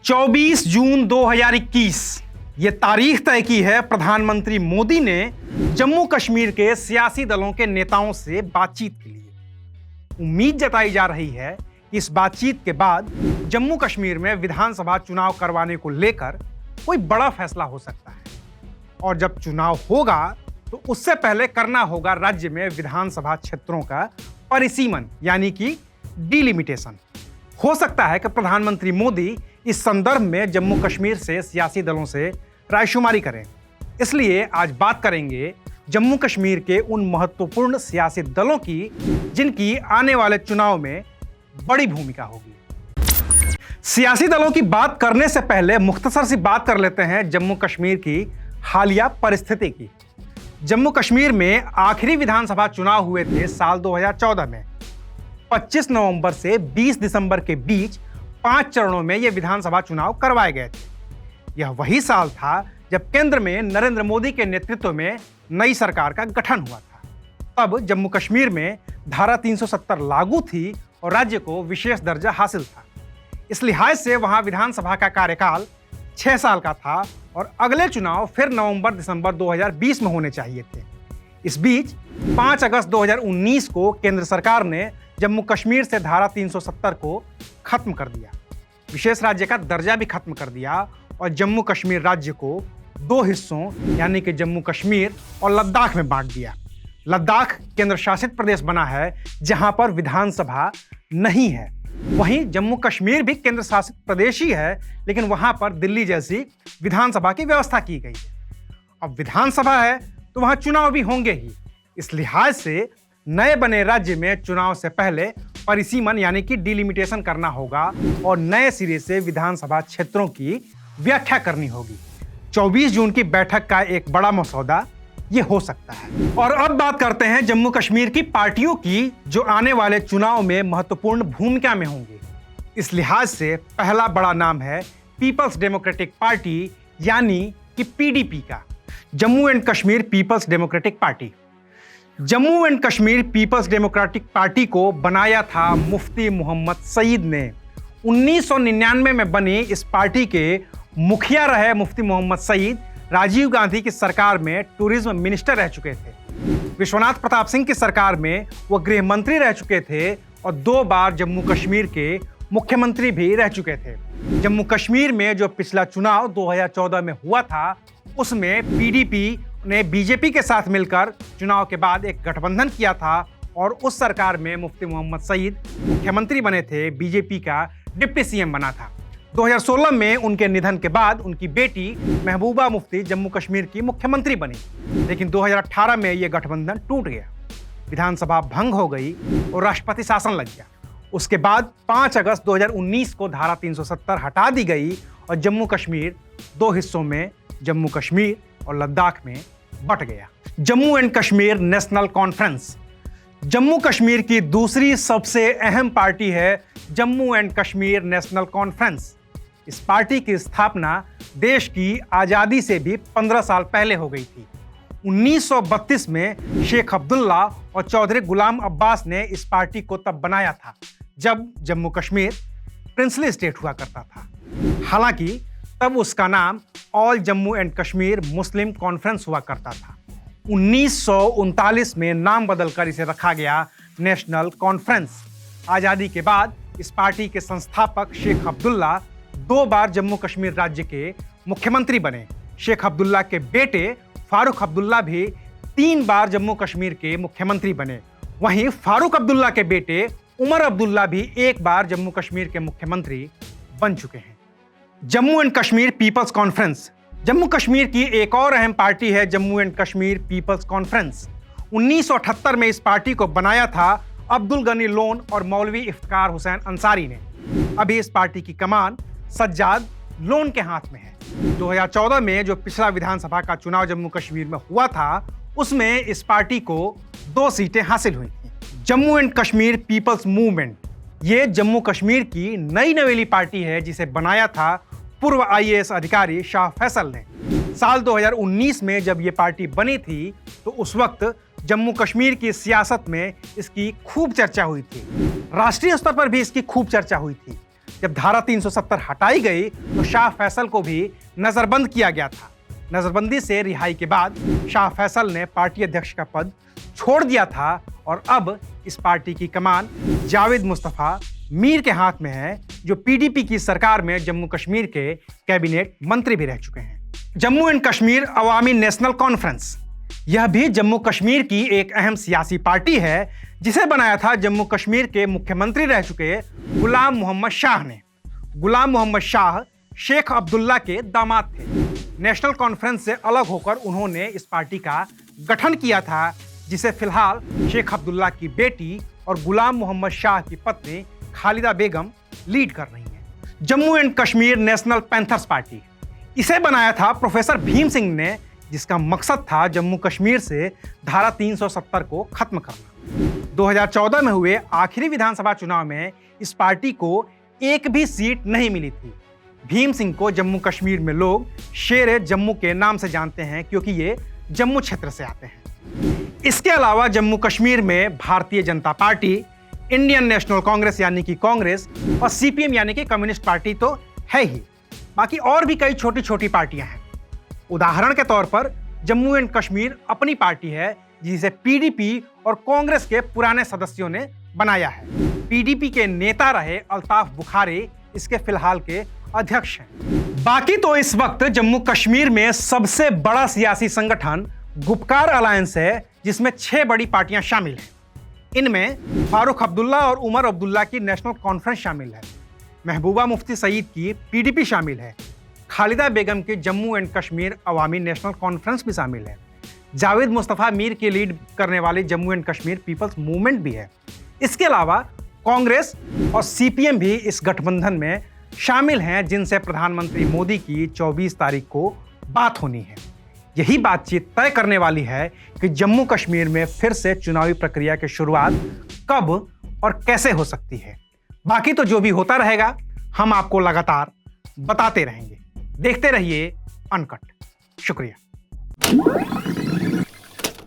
24 जून 2021 ये तारीख तय की है। प्रधानमंत्री मोदी ने जम्मू कश्मीर के सियासी दलों के नेताओं से बातचीत के लिए। उम्मीद जताई जा रही है कि इस बातचीत के बाद जम्मू कश्मीर में विधानसभा चुनाव करवाने को लेकर कोई बड़ा फैसला हो सकता है, और जब चुनाव होगा तो उससे पहले करना होगा राज्य में विधानसभा क्षेत्रों का परिसीमन, यानी कि डिलिमिटेशन। हो सकता है कि प्रधानमंत्री मोदी इस संदर्भ में जम्मू कश्मीर से सियासी दलों से रायशुमारी करें। इसलिए आज बात करेंगे जम्मू कश्मीर के उन महत्वपूर्ण सियासी दलों की जिनकी आने वाले चुनाव में बड़ी भूमिका होगी। सियासी दलों की बात करने से पहले मुख्तसर सी बात कर लेते हैं जम्मू कश्मीर की हालिया परिस्थिति की। जम्मू कश्मीर में आखिरी विधानसभा चुनाव हुए थे साल 2014 में। 25 नवंबर से 20 दिसंबर के बीच 5 चरणों में ये विधानसभा चुनाव करवाए गए थे। यह वही साल था जब केंद्र में नरेंद्र मोदी के नेतृत्व में नई सरकार का गठन हुआ था। तब जम्मू कश्मीर में धारा 370 लागू थी और राज्य को विशेष दर्जा हासिल था। इस लिहाज से वहां विधानसभा का कार्यकाल 6 साल का था और अगले चुनाव फिर नवंबर दिसंबर 2020 में होने चाहिए थे। इस बीच 5 अगस्त 2019 को केंद्र सरकार ने जम्मू कश्मीर से धारा 370 को खत्म कर दिया, विशेष राज्य का दर्जा भी खत्म कर दिया और जम्मू कश्मीर राज्य को 2 हिस्सों यानी कि जम्मू कश्मीर और लद्दाख में बांट दिया। लद्दाख केंद्र शासित प्रदेश बना है जहां पर विधानसभा नहीं है। वहीं जम्मू कश्मीर भी केंद्र शासित प्रदेश ही है, लेकिन वहां पर दिल्ली जैसी विधानसभा की व्यवस्था की गई है। अब विधानसभा है तो वहां चुनाव भी होंगे ही। इस लिहाज से नए बने राज्य में चुनाव से पहले परिसीमन यानी कि डिलिमिटेशन करना होगा और नए सिरे से विधानसभा क्षेत्रों की व्याख्या करनी होगी। 24 जून की बैठक का एक बड़ा मसौदा ये हो सकता है। और अब बात करते हैं जम्मू कश्मीर की पार्टियों की जो आने वाले चुनाव में महत्वपूर्ण भूमिका में होंगी। इस लिहाज से पहला बड़ा नाम है पीपल्स डेमोक्रेटिक पार्टी यानी कि पीडीपी का, Jammu and Kashmir Peoples Democratic Party. Jammu and Kashmir Peoples Democratic Party को बनाया था मुफ्ती मोहम्मद सईद ने। 1999 में बनी इस पार्टी के मुखिया रहे मुफ्ती मोहम्मद सईद राजीव गांधी की सरकार में टूरिज्म मिनिस्टर रह चुके थे। विश्वनाथ प्रताप सिंह की सरकार में वो गृह मंत्री रह चुके थे और 2 बार जम्मू कश्मीर के मुख्यमंत्री भी रह चुके थे। जम्मू कश्मीर में जो पिछला चुनाव 2014 में हुआ था उसमें पीडीपी ने बीजेपी के साथ मिलकर चुनाव के बाद एक गठबंधन किया था और उस सरकार में मुफ्ती मोहम्मद सईद मुख्यमंत्री बने थे, बीजेपी का डिप्टी सीएम बना था। 2016 में उनके निधन के बाद उनकी बेटी महबूबा मुफ्ती जम्मू कश्मीर की मुख्यमंत्री बनी, लेकिन 2018 में यह गठबंधन टूट गया, विधानसभा भंग हो गई और राष्ट्रपति शासन लग गया। उसके बाद 5 अगस्त 2019 को धारा 370 हटा दी गई और जम्मू कश्मीर 2 हिस्सों में जम्मू कश्मीर और लद्दाख में बट गया। Jammu and Kashmir national conference Jammu Kashmir की दूसरी सबसे अहम पार्टी है Jammu and Kashmir national conference. इस पार्टी की स्थापना देश की आज़ादी से भी 15 साल पहले हो गई थी। 1932 में शेख अब्दुल्ला और चौधरी गुलाम अब्बास ने इस पार्टी को तब बनाया था जब जम्मू कश्मीर प्रिंसली स्टेट हुआ करता था। हालांकि तब उसका नाम all Jammu and Kashmir Muslim conference हुआ करता था। 1939 में नाम बदलकर इसे रखा गया नेशनल कॉन्फ्रेंस। आज़ादी के बाद इस पार्टी के संस्थापक शेख अब्दुल्ला 2 बार जम्मू कश्मीर राज्य के मुख्यमंत्री बने। शेख अब्दुल्ला के बेटे फारूक अब्दुल्ला भी 3 बार जम्मू कश्मीर के मुख्यमंत्री बने। वहीं फारूक अब्दुल्ला के बेटे उमर अब्दुल्ला भी 1 बार जम्मू कश्मीर के मुख्यमंत्री बन चुके हैं। Jammu and Kashmir Peoples Conference Jammu Kashmir की एक और अहम पार्टी है Jammu and Kashmir Peoples Conference. 1978 में इस पार्टी को बनाया था अब्दुल गनी लोन और मौलवी इफ्तिकार हुसैन अंसारी ने। अभी इस पार्टी की कमान सज्जाद लोन के हाथ में है। 2014 में जो पिछला विधानसभा का चुनाव जम्मू कश्मीर में हुआ था उसमें इस पार्टी को 2 सीटें हासिल हुई थी। Jammu and Kashmir people's movement ये जम्मू कश्मीर की नई नवेली पार्टी है जिसे बनाया था पूर्व आईएएस अधिकारी शाह फैसल ने। साल 2019 में जब ये पार्टी बनी थी तो उस वक्त जम्मू कश्मीर की सियासत में इसकी खूब चर्चा हुई थी। राष्ट्रीय स्तर पर भी इसकी खूब चर्चा हुई थी। जब धारा 370 हटाई गई तो शाह फैसल को भी नजरबंद किया गया था। नजरबंदी से रिहाई के बाद शाह फैसल ने पार्टी अध्यक्ष का पद छोड़ दिया था और अब इस पार्टी की कमान जावेद मुस्तफा मीर के हाथ में है, जो पीडीपी की सरकार में जम्मू कश्मीर के कैबिनेट मंत्री भी रह चुके हैं। Jammu and Kashmir Awami national conference, यह भी जम्मू कश्मीर की एक अहम सियासी पार्टी है, जिसे बनाया था जम्मू कश्मीर के मुख्यमंत्री रह चुके गुलाम मोहम्मद शाह ने। गुलाम मोहम्मद शाह शेख अब्दुल्ला के दामाद थे। नेशनल कॉन्फ्रेंस से अलग होकर उन्होंने इस पार्टी का गठन किया था, जिसे फिलहाल शेख अब्दुल्ला की बेटी और गुलाम मोहम्मद शाह की पत्नी खालिदा बेगम लीड कर रही हैं। Jammu and Kashmir national panthers party, इसे बनाया था प्रोफेसर भीम सिंह ने, जिसका मकसद था जम्मू कश्मीर से धारा 370 को खत्म करना। 2014 में हुए आखिरी विधानसभा चुनाव में इस पार्टी को एक भी सीट नहीं मिली थी। भीम सिंह को जम्मू कश्मीर में लोग शेर जम्मू के नाम से जानते हैं, क्योंकि ये जम्मू क्षेत्र से आते हैं। इसके अलावा जम्मू कश्मीर में Bharatiya Janata party, Indian national Congress यानी कि कांग्रेस और सीपीएम यानी कि कम्युनिस्ट पार्टी तो है ही, बाकी और भी कई छोटी छोटी पार्टियां हैं। उदाहरण के तौर पर जम्मू एंड कश्मीर अपनी पार्टी है, जिसे पीडीपी और कांग्रेस के पुराने सदस्यों ने बनाया है। पीडीपी के नेता रहे अल्ताफ बुखारी इसके फिलहाल के अध्यक्ष हैं। बाकी तो इस वक्त जम्मू कश्मीर में सबसे बड़ा सियासी संगठन गुपकार अलायंस है, जिसमें 6 बड़ी पार्टियां शामिल हैं। इनमें फारूक अब्दुल्ला और उमर अब्दुल्ला की नेशनल कॉन्फ्रेंस शामिल है, महबूबा मुफ्ती सईद की पीडीपी शामिल है, खालिदा बेगम की Jammu and Kashmir Awami national conference भी शामिल है, जावेद मुस्तफा मीर की लीड करने वाली Jammu and Kashmir people's movement भी है। इसके अलावा कांग्रेस और सीपीएम भी इस गठबंधन में शामिल हैं, जिनसे प्रधानमंत्री मोदी की 24 तारीख को बात होनी है। यही बातचीत तय करने वाली है कि जम्मू कश्मीर में फिर से चुनावी प्रक्रिया की शुरुआत कब और कैसे हो सकती है। बाकी तो जो भी होता रहेगा हम आपको लगातार बताते रहेंगे। देखते रहिए अनकट। शुक्रिया।